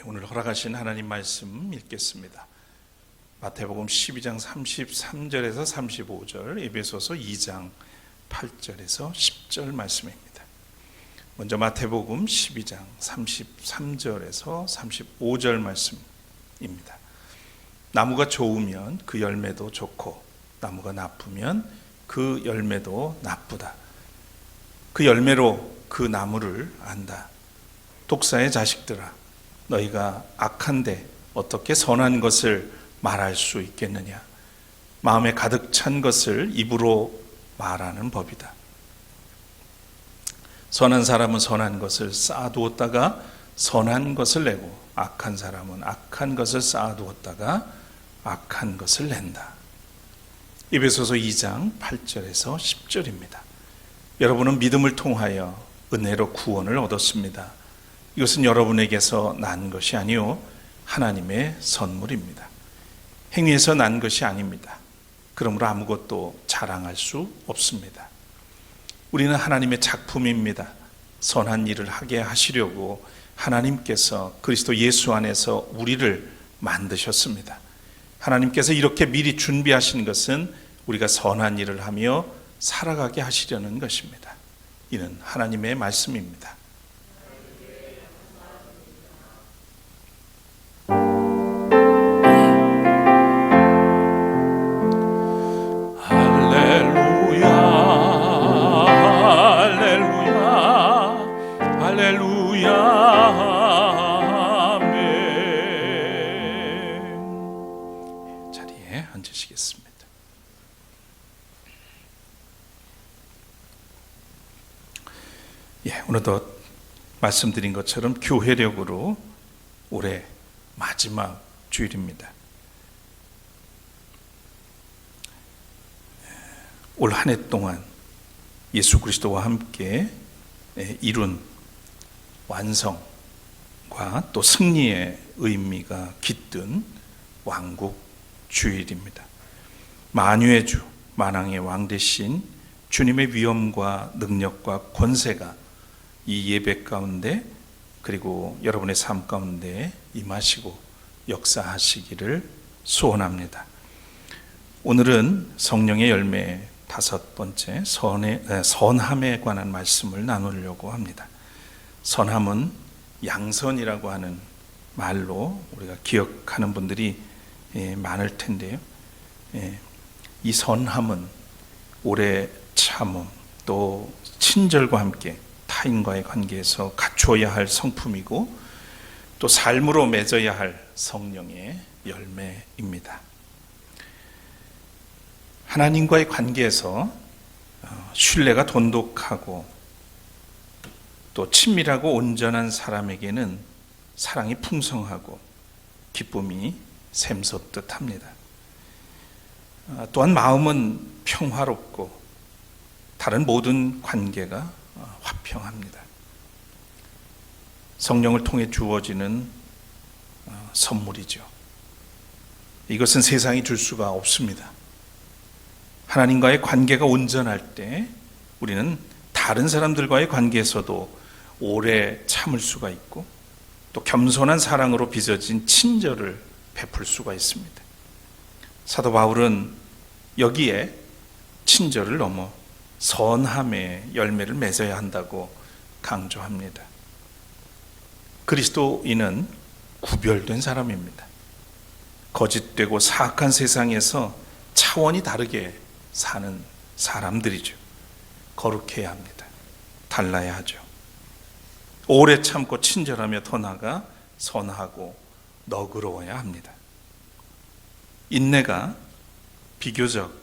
오늘 허락하신 하나님 말씀 읽겠습니다. 마태복음 12장 33절에서 35절, 에베소서 2장 8절에서 10절 말씀입니다. 먼저 마태복음 12장 33절에서 35절 말씀입니다. 나무가 좋으면 그 열매도 좋고 나무가 나쁘면 그 열매도 나쁘다. 그 열매로 그 나무를 안다. 독사의 자식들아, 너희가 악한데 어떻게 선한 것을 말할 수 있겠느냐? 마음에 가득 찬 것을 입으로 말하는 법이다. 선한 사람은 선한 것을 쌓아두었다가 선한 것을 내고, 악한 사람은 악한 것을 쌓아두었다가 악한 것을 낸다. 에베소서 2장 8절에서 10절입니다. 여러분은 믿음을 통하여 은혜로 구원을 얻었습니다. 이것은 여러분에게서 난 것이 아니요 하나님의 선물입니다. 행위에서 난 것이 아닙니다. 그러므로 아무것도 자랑할 수 없습니다. 우리는 하나님의 작품입니다. 선한 일을 하게 하시려고 하나님께서 그리스도 예수 안에서 우리를 만드셨습니다. 하나님께서 이렇게 미리 준비하신 것은 우리가 선한 일을 하며 살아가게 하시려는 것입니다. 이는 하나님의 말씀입니다. 앉으시겠습니다. 오늘도 말씀드린 것처럼 교회력으로 올해 마지막 주일입니다. 올 한 해 동안 예수 그리스도와 함께 이룬 완성과 또 승리의 의미가 깃든 왕국 주일입니다. 만유의 주, 만왕의 왕 되신 주님의 위엄과 능력과 권세가 이 예배 가운데 그리고 여러분의 삶 가운데 임하시고 역사하시기를 소원합니다. 오늘은 성령의 열매 5번째 선함에 관한 말씀을 나누려고 합니다. 선함은 양선이라고 하는 말로 우리가 기억하는 분들이 많을 텐데요. 이 선함은 오래 참음, 또 친절과 함께 타인과의 관계에서 갖추어야 할 성품이고 또 삶으로 맺어야 할 성령의 열매입니다. 하나님과의 관계에서 신뢰가 돈독하고 또 친밀하고 온전한 사람에게는 사랑이 풍성하고 기쁨이 샘솟듯 합니다. 또한 마음은 평화롭고 다른 모든 관계가 화평합니다. 성령을 통해 주어지는 선물이죠. 이것은 세상이 줄 수가 없습니다. 하나님과의 관계가 온전할 때 우리는 다른 사람들과의 관계에서도 오래 참을 수가 있고 또 겸손한 사랑으로 빚어진 친절을 베풀 수가 있습니다. 사도 바울은 여기에 친절을 넘어 선함의 열매를 맺어야 한다고 강조합니다. 그리스도인은 구별된 사람입니다. 거짓되고 사악한 세상에서 차원이 다르게 사는 사람들이죠. 거룩해야 합니다. 달라야 하죠. 오래 참고 친절하며 더 나아가 선하고 너그러워야 합니다. 인내가 비교적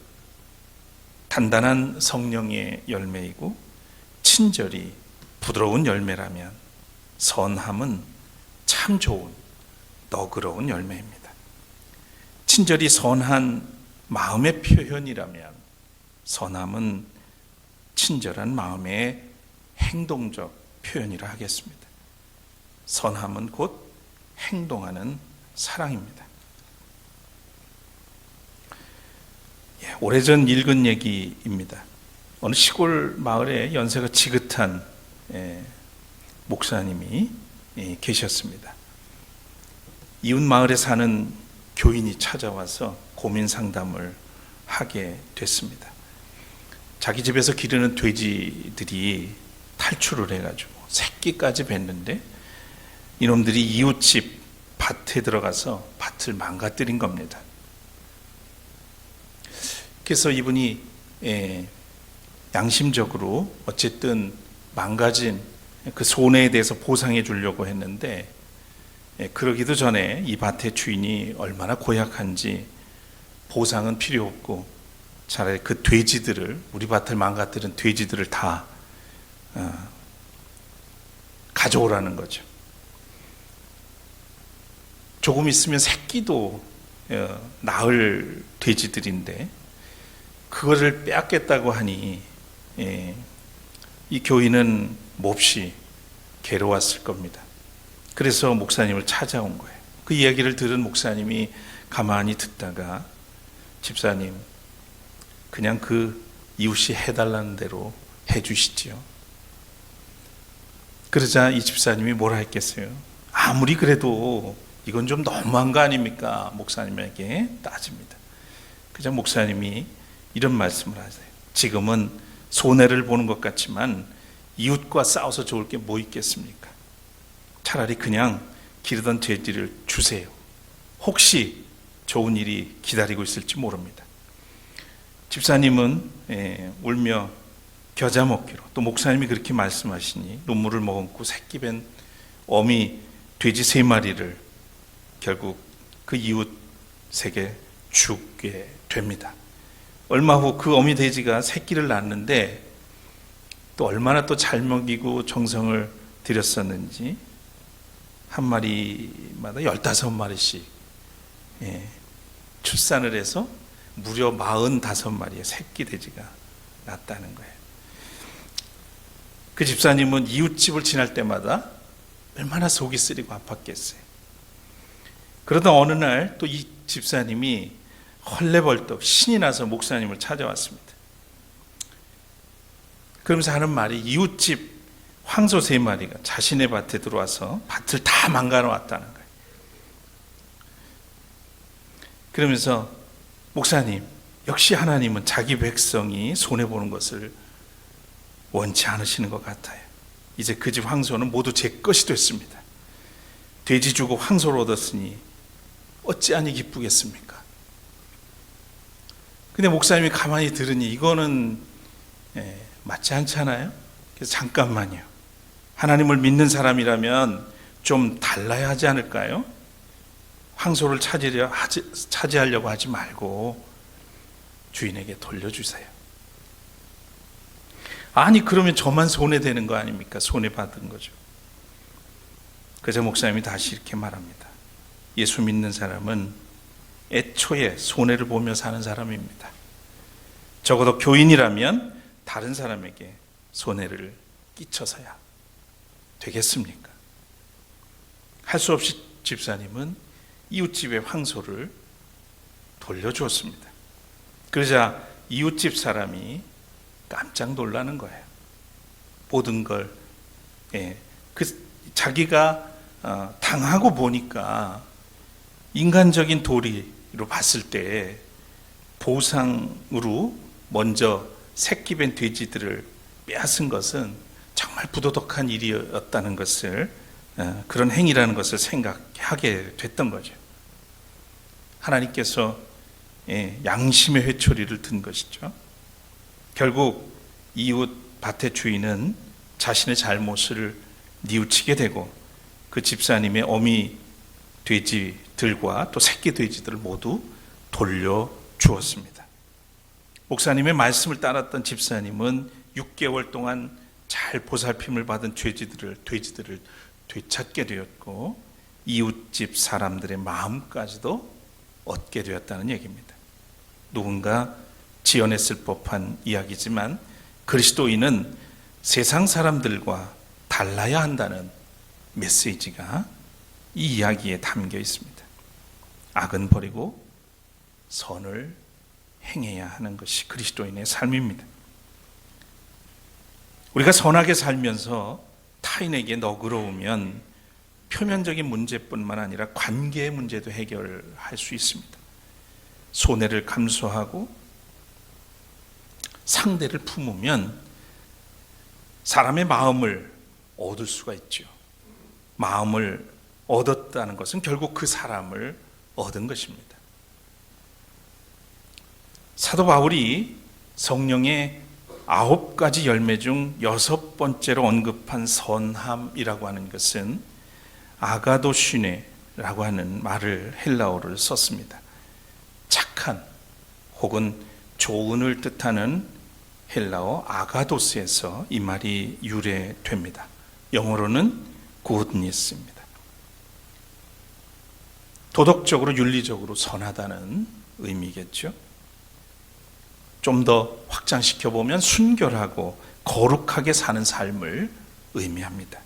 단단한 성령의 열매이고 친절이 부드러운 열매라면 선함은 참 좋은 너그러운 열매입니다. 친절이 선한 마음의 표현이라면 선함은 친절한 마음의 행동적 표현이라 하겠습니다. 선함은 곧 행동하는 사랑입니다. 오래전 읽은 얘기입니다. 어느 시골 마을에 연세가 지긋한 목사님이 계셨습니다. 이웃 마을에 사는 교인이 찾아와서 고민 상담을 하게 됐습니다. 자기 집에서 기르는 돼지들이 탈출을 해가지고 새끼까지 뱉는데 이놈들이 이웃집 밭에 들어가서 밭을 망가뜨린 겁니다. 그래서 이분이 양심적으로 어쨌든 망가진 그 손해에 대해서 보상해 주려고 했는데, 그러기도 전에 이 밭의 주인이 얼마나 고약한지 보상은 필요 없고 차라리 그 돼지들을, 우리 밭을 망가뜨린 돼지들을 다 가져오라는 거죠. 조금 있으면 새끼도 낳을 돼지들인데 그거를 빼앗겠다고 하니 이 교인은 몹시 괴로웠을 겁니다. 그래서 목사님을 찾아온 거예요. 그 이야기를 들은 목사님이 가만히 듣다가, 집사님, 그냥 그 이웃이 해달라는 대로 해주시지요. 그러자 이 집사님이 뭐라 했겠어요? 아무리 그래도 이건 좀 너무한 거 아닙니까? 목사님에게 따집니다. 그러자 목사님이 이런 말씀을 하세요. 지금은 손해를 보는 것 같지만 이웃과 싸워서 좋을 게 뭐 있겠습니까? 차라리 그냥 기르던 돼지를 주세요. 혹시 좋은 일이 기다리고 있을지 모릅니다. 집사님은 울며 겨자 먹기로, 또 목사님이 그렇게 말씀하시니 눈물을 머금고 새끼 뺀 어미 돼지 3마리를 결국 그 이웃에게 주게 됩니다. 얼마 후 그 어미 돼지가 새끼를 낳았는데 또 얼마나 또 잘 먹이고 정성을 들였었는지 한 마리마다 15마리씩 출산을 해서 무려 45마리의 새끼 돼지가 낳았다는 거예요. 그 집사님은 이웃집을 지날 때마다 얼마나 속이 쓰리고 아팠겠어요. 그러다 어느 날 또 이 집사님이 헐레벌떡 신이 나서 목사님을 찾아왔습니다. 그러면서 하는 말이, 이웃집 황소 3마리가 자신의 밭에 들어와서 밭을 다 망가놓았다는 거예요. 그러면서, 목사님, 역시 하나님은 자기 백성이 손해보는 것을 원치 않으시는 것 같아요. 이제 그 집 황소는 모두 제 것이 됐습니다. 돼지 주고 황소를 얻었으니 어찌하니 기쁘겠습니까? 근데 목사님이 가만히 들으니 이거는 맞지 않잖아요. 그래서 잠깐만요. 하나님을 믿는 사람이라면 좀 달라야 하지 않을까요? 황소를 차지하려고 하지 말고 주인에게 돌려주세요. 아니, 그러면 저만 손해되는 거 아닙니까? 손해받은 거죠. 그래서 목사님이 다시 이렇게 말합니다. 예수 믿는 사람은 애초에 손해를 보며 사는 사람입니다. 적어도 교인이라면 다른 사람에게 손해를 끼쳐서야 되겠습니까? 할 수 없이 집사님은 이웃집의 황소를 돌려주었습니다. 그러자 이웃집 사람이 깜짝 놀라는 거예요. 모든 걸 자기가 당하고 보니까 인간적인 도리로 봤을 때 보상으로 먼저 새끼 뺀 돼지들을 빼앗은 것은 정말 부도덕한 일이었다는 것을, 그런 행위라는 것을 생각하게 됐던 거죠. 하나님께서 양심의 회초리를 든 것이죠. 결국 이웃 밭의 주인은 자신의 잘못을 뉘우치게 되고 그 집사님의 어미 돼지들과 또 새끼 돼지들을 모두 돌려주었습니다. 목사님의 말씀을 따랐던 집사님은 6개월 동안 잘 보살핌을 받은 돼지들을 되찾게 되었고 이웃집 사람들의 마음까지도 얻게 되었다는 얘기입니다. 누군가 지어냈을 법한 이야기지만 그리스도인은 세상 사람들과 달라야 한다는 메시지가 이 이야기에 담겨 있습니다. 악은 버리고 선을 행해야 하는 것이 그리스도인의 삶입니다. 우리가 선하게 살면서 타인에게 너그러우면 표면적인 문제뿐만 아니라 관계의 문제도 해결할 수 있습니다. 손해를 감수하고 상대를 품으면 사람의 마음을 얻을 수가 있죠. 마음을 얻었다는 것은 결국 그 사람을 얻은 것입니다. 사도 바울이 성령의 9가지 열매 중 6번째로 언급한 선함이라고 하는 것은 아가도시네라고 하는 말을 헬라어를 썼습니다. 착한 혹은 좋은을 뜻하는 헬라어 아가도스에서 이 말이 유래됩니다. 영어로는 goodness입니다. 도덕적으로 윤리적으로 선하다는 의미겠죠. 좀 더 확장시켜 보면 순결하고 거룩하게 사는 삶을 의미합니다.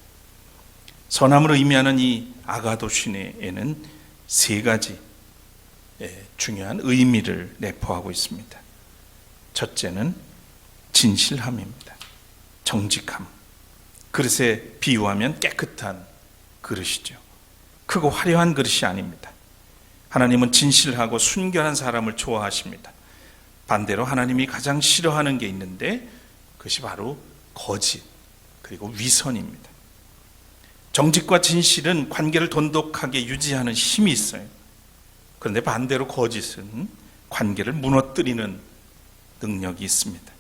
선함을 의미하는 이 아가도시네에는 3가지 중요한 의미를 내포하고 있습니다. 첫째는 진실함입니다. 정직함. 그릇에 비유하면 깨끗한 그릇이죠. 크고 화려한 그릇이 아닙니다. 하나님은 진실하고 순결한 사람을 좋아하십니다. 반대로 하나님이 가장 싫어하는 게 있는데 그것이 바로 거짓 그리고 위선입니다. 정직과 진실은 관계를 돈독하게 유지하는 힘이 있어요. 그런데 반대로 거짓은 관계를 무너뜨리는 능력이 있습니다.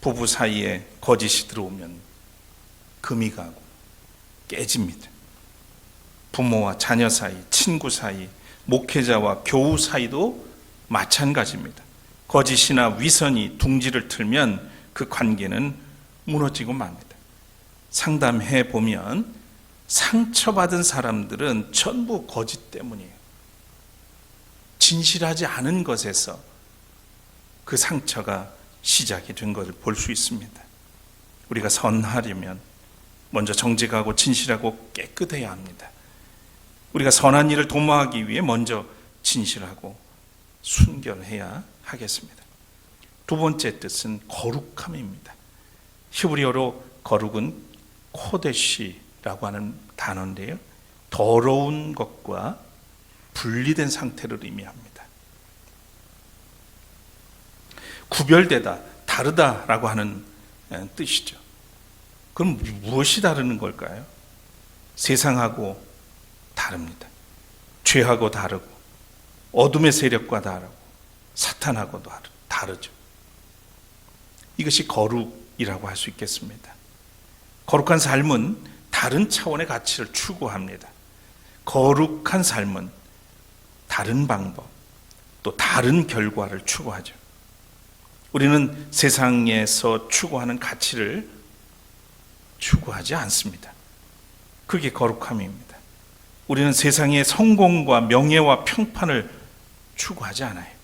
부부 사이에 거짓이 들어오면 금이 가고 깨집니다. 부모와 자녀 사이, 친구 사이, 목회자와 교우 사이도 마찬가지입니다. 거짓이나 위선이 둥지를 틀면 그 관계는 무너지고 맙니다. 상담해 보면 상처받은 사람들은 전부 거짓 때문이에요. 진실하지 않은 것에서 그 상처가 시작이 된 것을 볼 수 있습니다. 우리가 선하려면 먼저 정직하고 진실하고 깨끗해야 합니다. 우리가 선한 일을 도모하기 위해 먼저 진실하고 순결해야 하겠습니다. 2번째 뜻은 거룩함입니다. 히브리어로 거룩은 코데시라고 하는 단어인데요. 더러운 것과 분리된 상태를 의미합니다. 구별되다, 다르다라고 하는 뜻이죠. 그럼 무엇이 다르는 걸까요? 세상하고 다릅니다. 죄하고 다르고 어둠의 세력과 다르고 사탄하고도 다르죠. 이것이 거룩이라고 할 수 있겠습니다. 거룩한 삶은 다른 차원의 가치를 추구합니다. 거룩한 삶은 다른 방법, 또 다른 결과를 추구하죠. 우리는 세상에서 추구하는 가치를 추구하지 않습니다. 그게 거룩함입니다. 우리는 세상의 성공과 명예와 평판을 추구하지 않아요.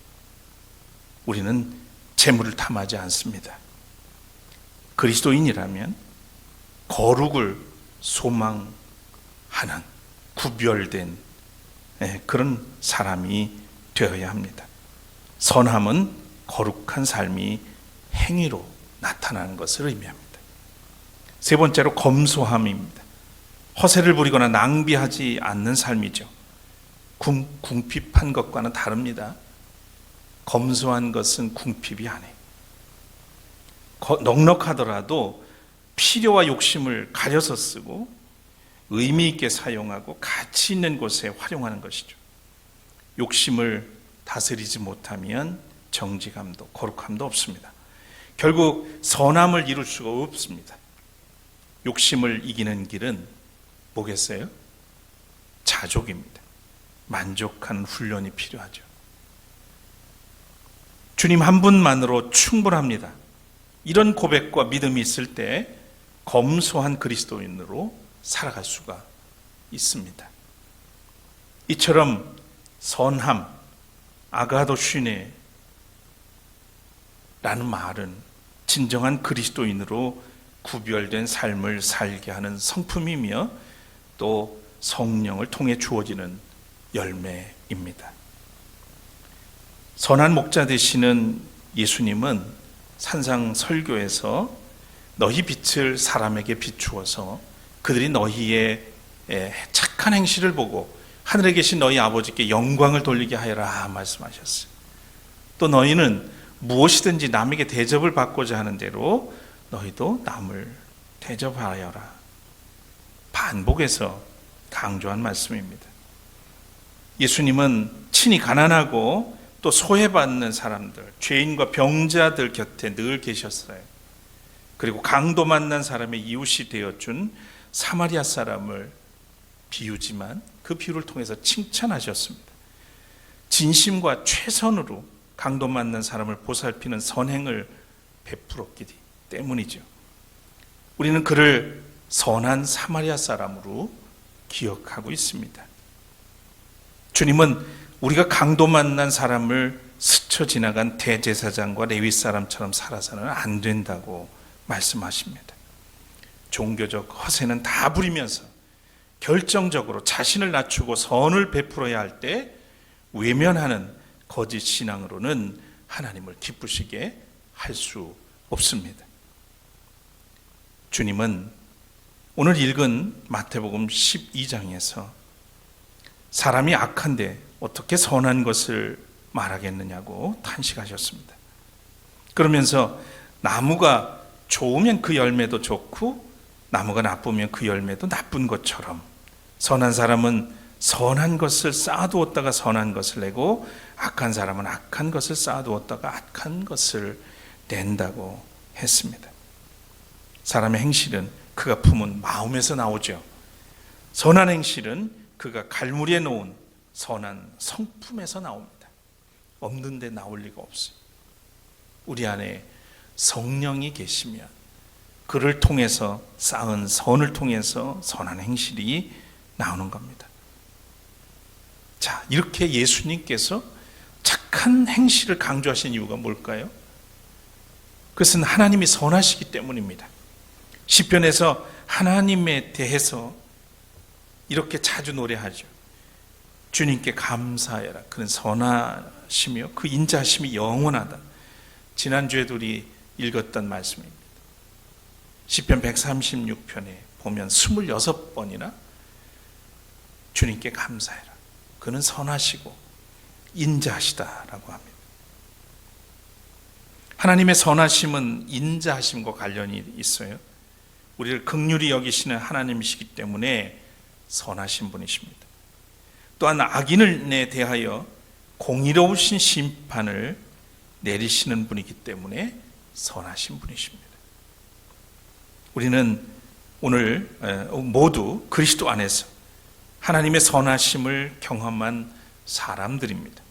우리는 재물을 탐하지 않습니다. 그리스도인이라면 거룩을 소망하는 구별된 그런 사람이 되어야 합니다. 선함은 거룩한 삶이 행위로 나타나는 것을 의미합니다. 3번째로 검소함입니다. 허세를 부리거나 낭비하지 않는 삶이죠. 궁핍한 것과는 다릅니다. 검소한 것은 궁핍이 아니에요. 넉넉하더라도 필요와 욕심을 가려서 쓰고 의미 있게 사용하고 가치 있는 곳에 활용하는 것이죠. 욕심을 다스리지 못하면 정직함도 거룩함도 없습니다. 결국 선함을 이룰 수가 없습니다. 욕심을 이기는 길은 뭐겠어요? 자족입니다. 만족하는 훈련이 필요하죠. 주님 한 분만으로 충분합니다. 이런 고백과 믿음이 있을 때 검소한 그리스도인으로 살아갈 수가 있습니다. 이처럼 선함, 아가도슈네 라는 말은 진정한 그리스도인으로 구별된 삶을 살게 하는 성품이며 또 성령을 통해 주어지는 열매입니다. 선한 목자 되시는 예수님은 산상 설교에서 너희 빛을 사람에게 비추어서 그들이 너희의 착한 행실을 보고 하늘에 계신 너희 아버지께 영광을 돌리게 하여라 말씀하셨어요. 또 너희는 무엇이든지 남에게 대접을 받고자 하는 대로 너희도 남을 대접하여라. 반복해서 강조한 말씀입니다. 예수님은 친히 가난하고 또 소외받는 사람들, 죄인과 병자들 곁에 늘 계셨어요. 그리고 강도 만난 사람의 이웃이 되어준 사마리아 사람을 비유지만 그 비유를 통해서 칭찬하셨습니다. 진심과 최선으로 강도 만난 사람을 보살피는 선행을 베풀었기 때문이죠. 우리는 그를 선한 사마리아 사람으로 기억하고 있습니다. 주님은 우리가 강도 만난 사람을 스쳐 지나간 대제사장과 레위 사람처럼 살아서는 안 된다고 말씀하십니다. 종교적 허세는 다 부리면서 결정적으로 자신을 낮추고 선을 베풀어야 할 때 외면하는 거짓 신앙으로는 하나님을 기쁘시게 할 수 없습니다. 주님은 오늘 읽은 마태복음 12장에서 사람이 악한데 어떻게 선한 것을 말하겠느냐고 탄식하셨습니다. 그러면서 나무가 좋으면 그 열매도 좋고 나무가 나쁘면 그 열매도 나쁜 것처럼 선한 사람은 선한 것을 쌓아두었다가 선한 것을 내고 악한 사람은 악한 것을 쌓아두었다가 악한 것을 낸다고 했습니다. 사람의 행실은 그가 품은 마음에서 나오죠. 선한 행실은 그가 갈무리에 놓은 선한 성품에서 나옵니다. 없는 데 나올 리가 없어요. 우리 안에 성령이 계시면 그를 통해서 쌓은 선을 통해서 선한 행실이 나오는 겁니다. 자, 이렇게 예수님께서 착한 행실을 강조하신 이유가 뭘까요? 그것은 하나님이 선하시기 때문입니다. 시편에서 하나님에 대해서 이렇게 자주 노래하죠. 주님께 감사해라. 그는 선하시며 그 인자하심이 영원하다. 지난주에도 우리 읽었던 말씀입니다. 시편 136편에 보면 26번이나 주님께 감사해라. 그는 선하시고 인자하시다라고 합니다. 하나님의 선하심은 인자하심과 관련이 있어요. 우리를 긍휼히 여기시는 하나님이시기 때문에 선하신 분이십니다. 또한 악인에 대하여 공의로우신 심판을 내리시는 분이기 때문에 선하신 분이십니다. 우리는 오늘 모두 그리스도 안에서 하나님의 선하심을 경험한 사람들입니다.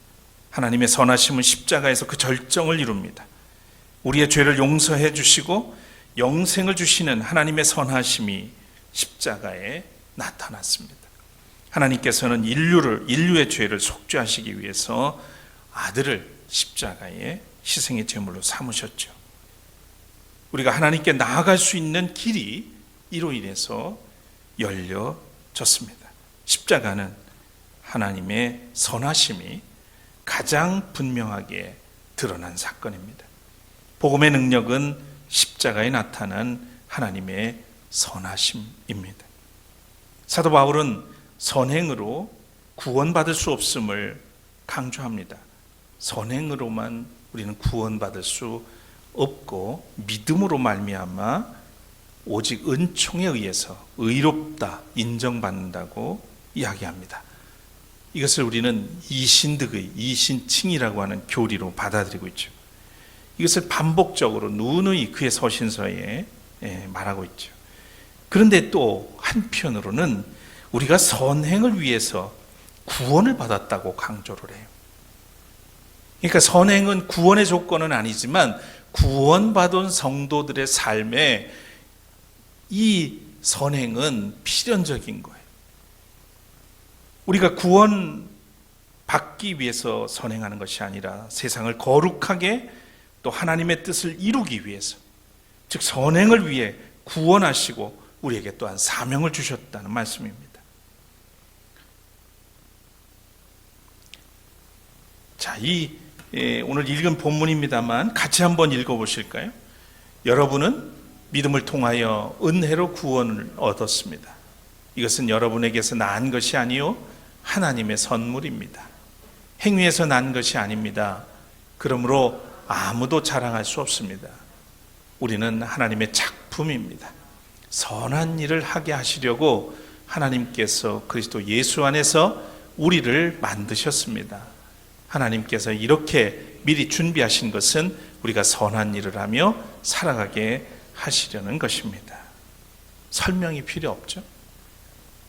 하나님의 선하심은 십자가에서 그 절정을 이룹니다. 우리의 죄를 용서해 주시고 영생을 주시는 하나님의 선하심이 십자가에 나타났습니다. 하나님께서는 인류의 죄를 속죄하시기 위해서 아들을 십자가에 희생의 제물로 삼으셨죠. 우리가 하나님께 나아갈 수 있는 길이 이로 인해서 열려졌습니다. 십자가는 하나님의 선하심이 가장 분명하게 드러난 사건입니다. 복음의 능력은 십자가에 나타난 하나님의 선하심입니다. 사도 바울은 선행으로 구원받을 수 없음을 강조합니다. 선행으로만 우리는 구원받을 수 없고 믿음으로 말미암아 오직 은총에 의해서 의롭다 인정받는다고 이야기합니다. 이것을 우리는 이신득의 이신칭이라고 하는 교리로 받아들이고 있죠. 이것을 반복적으로 누누이 그의 서신서에 말하고 있죠. 그런데 또 한편으로는 우리가 선행을 위해서 구원을 받았다고 강조를 해요. 그러니까 선행은 구원의 조건은 아니지만 구원받은 성도들의 삶에 이 선행은 필연적인 거예요. 우리가 구원 받기 위해서 선행하는 것이 아니라 세상을 거룩하게 또 하나님의 뜻을 이루기 위해서, 즉 선행을 위해 구원하시고 우리에게 또한 사명을 주셨다는 말씀입니다. 자, 오늘 읽은 본문입니다만 같이 한번 읽어보실까요? 여러분은 믿음을 통하여 은혜로 구원을 얻었습니다. 이것은 여러분에게서 난 것이 아니요 하나님의 선물입니다. 행위에서 난 것이 아닙니다. 그러므로 아무도 자랑할 수 없습니다. 우리는 하나님의 작품입니다. 선한 일을 하게 하시려고 하나님께서 그리스도 예수 안에서 우리를 만드셨습니다. 하나님께서 이렇게 미리 준비하신 것은 우리가 선한 일을 하며 살아가게 하시려는 것입니다. 설명이 필요 없죠.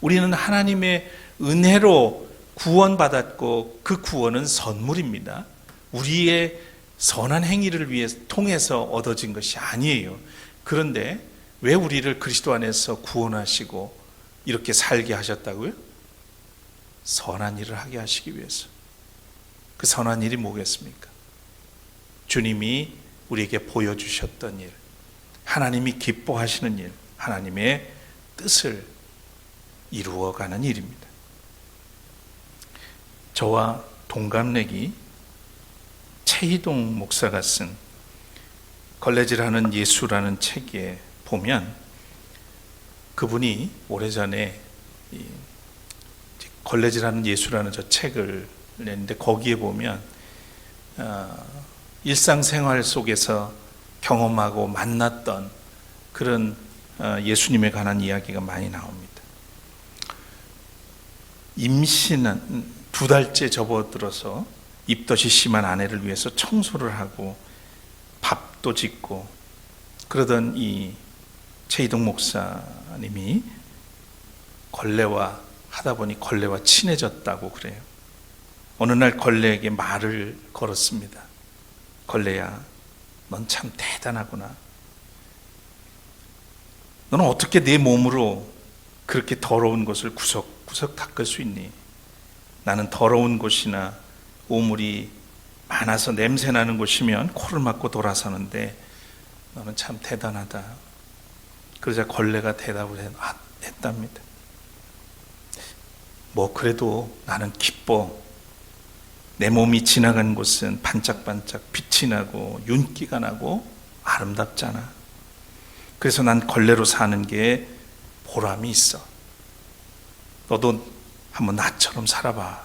우리는 하나님의 은혜로 구원받았고 그 구원은 선물입니다. 우리의 선한 행위를 위해 통해서 얻어진 것이 아니에요. 그런데 왜 우리를 그리스도 안에서 구원하시고 이렇게 살게 하셨다고요? 선한 일을 하게 하시기 위해서. 그 선한 일이 뭐겠습니까? 주님이 우리에게 보여주셨던 일, 하나님이 기뻐하시는 일, 하나님의 뜻을 이루어가는 일입니다. 저와 동갑내기 최희동 목사가 쓴 걸레질하는 예수라는 책에 보면 그분이 오래전에 걸레질하는 예수라는 저 책을 냈는데 거기에 보면 일상생활 속에서 경험하고 만났던 그런 예수님에 관한 이야기가 많이 나옵니다. 임신한 2달째 접어들어서 입덧이 심한 아내를 위해서 청소를 하고 밥도 짓고 그러던 이 최희동 목사님이 걸레와 하다 보니 걸레와 친해졌다고 그래요. 어느 날 걸레에게 말을 걸었습니다. 걸레야, 넌 참 대단하구나. 너는 어떻게 내 몸으로 그렇게 더러운 것을 구석구석 닦을 수 있니? 나는 더러운 곳이나 오물이 많아서 냄새나는 곳이면 코를 막고 돌아서는데 너는 참 대단하다. 그러자 걸레가 대답을 했답니다. 뭐 그래도 나는 기뻐. 내 몸이 지나간 곳은 반짝반짝 빛이 나고 윤기가 나고 아름답잖아. 그래서 난 걸레로 사는 게 보람이 있어. 너도 한번 나처럼 살아봐.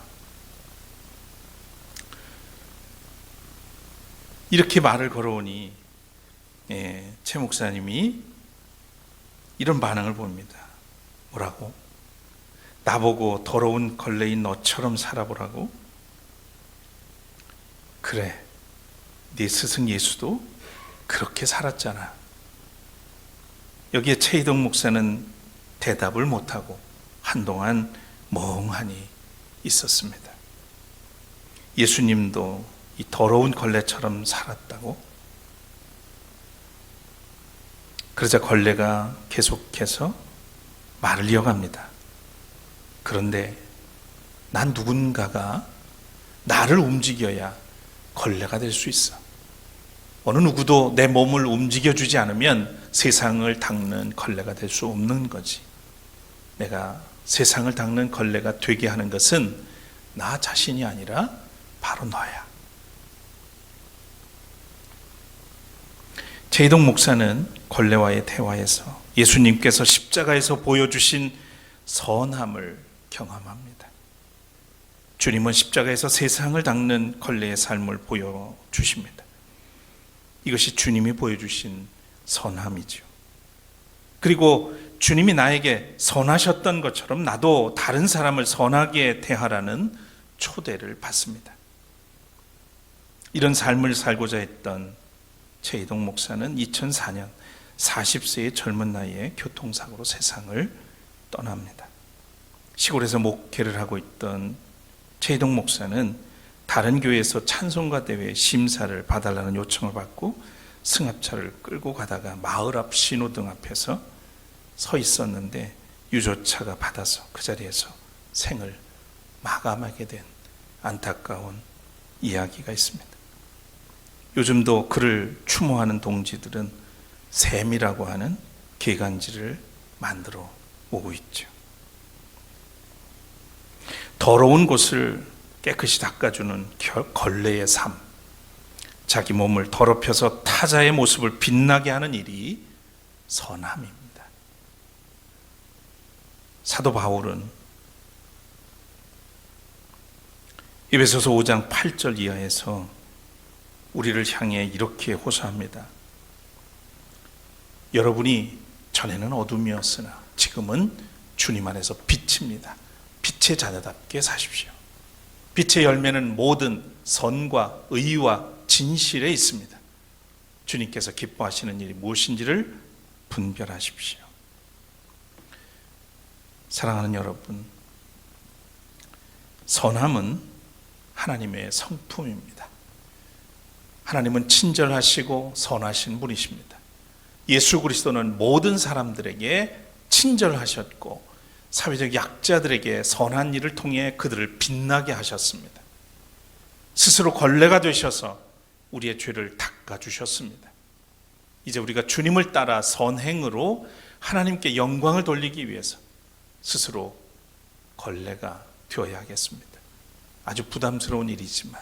이렇게 말을 걸어오니 최 목사님이 이런 반응을 봅니다. 뭐라고? 나보고 더러운 걸레인 너처럼 살아보라고? 그래, 네 스승 예수도 그렇게 살았잖아. 여기에 최희동 목사는 대답을 못하고 한동안 멍하니 있었습니다. 예수님도 이 더러운 걸레처럼 살았다고? 그러자 걸레가 계속해서 말을 이어갑니다. 그런데 난 누군가가 나를 움직여야 걸레가 될 수 있어. 어느 누구도 내 몸을 움직여주지 않으면 세상을 닦는 걸레가 될 수 없는 거지. 내가 세상을 닦는 걸레가 되게 하는 것은 나 자신이 아니라 바로 너야. 최희동 목사는 걸레와의 대화에서 예수님께서 십자가에서 보여주신 선함을 경험합니다. 주님은 십자가에서 세상을 닦는 걸레의 삶을 보여주십니다. 이것이 주님이 보여주신 선함이죠. 그리고 주님이 나에게 선하셨던 것처럼 나도 다른 사람을 선하게 대하라는 초대를 받습니다. 이런 삶을 살고자 했던 최희동 목사는 2004년 40세의 젊은 나이에 교통사고로 세상을 떠납니다. 시골에서 목회를 하고 있던 최희동 목사는 다른 교회에서 찬송가 대회 심사를 봐달라는 요청을 받고 승합차를 끌고 가다가 마을 앞 신호등 앞에서 서 있었는데 유조차가 받아서 그 자리에서 생을 마감하게 된 안타까운 이야기가 있습니다. 요즘도 그를 추모하는 동지들은 샘이라고 하는 개간지를 만들어 오고 있죠. 더러운 곳을 깨끗이 닦아주는 걸레의 삶, 자기 몸을 더럽혀서 타자의 모습을 빛나게 하는 일이 선함입니다. 사도 바울은 에베소서 5장 8절 이하에서 우리를 향해 이렇게 호소합니다. 여러분이 전에는 어둠이었으나 지금은 주님 안에서 빛입니다. 빛의 자녀답게 사십시오. 빛의 열매는 모든 선과 의와 진실에 있습니다. 주님께서 기뻐하시는 일이 무엇인지를 분별하십시오. 사랑하는 여러분, 선함은 하나님의 성품입니다. 하나님은 친절하시고 선하신 분이십니다. 예수 그리스도는 모든 사람들에게 친절하셨고 사회적 약자들에게 선한 일을 통해 그들을 빛나게 하셨습니다. 스스로 걸레가 되셔서 우리의 죄를 닦아주셨습니다. 이제 우리가 주님을 따라 선행으로 하나님께 영광을 돌리기 위해서 스스로 걸레가 되어야겠습니다. 아주 부담스러운 일이지만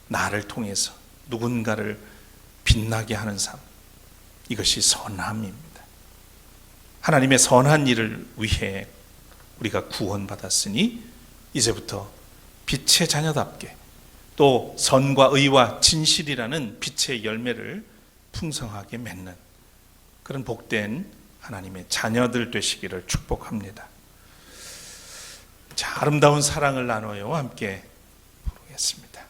나를 통해서 누군가를 빛나게 하는 삶, 이것이 선함입니다. 하나님의 선한 일을 위해 우리가 구원받았으니 이제부터 빛의 자녀답게 또 선과 의와 진실이라는 빛의 열매를 풍성하게 맺는 그런 복된 하나님의 자녀들 되시기를 축복합니다. 자, 아름다운 사랑을 나눠요 함께 부르겠습니다.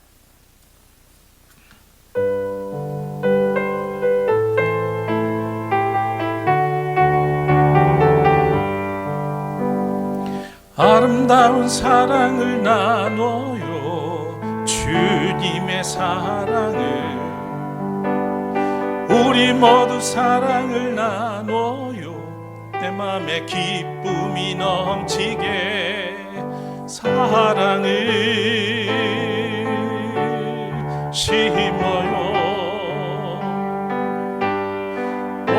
아름다운 사랑을 나눠요 주님의 사랑을 우리 모두 사랑을 나눠요 내 맘에 기쁨이 넘치게 사랑을 심어요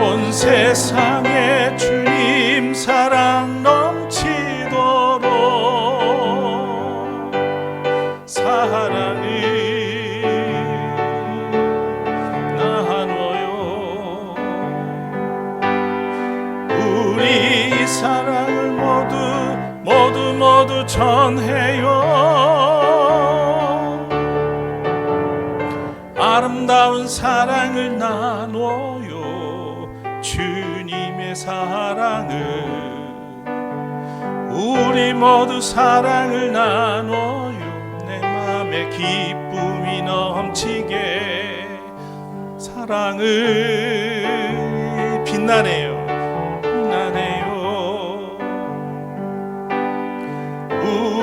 온 세상에 주님 사랑 넘치도록 사랑을 나눠요 우리 사랑을 모두 전해요 아름다운 사랑을 나눠요 주님의 사랑을 우리 모두 사랑을 나눠요 내 맘에 기쁨이 넘치게 사랑을 빛나네요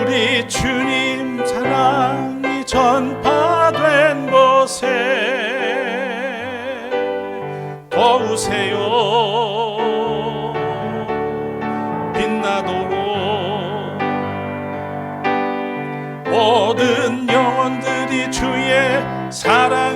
우리 주님 사랑이 전파된 곳에 도우세요 빛나도록 모든 영혼들이 주의 사랑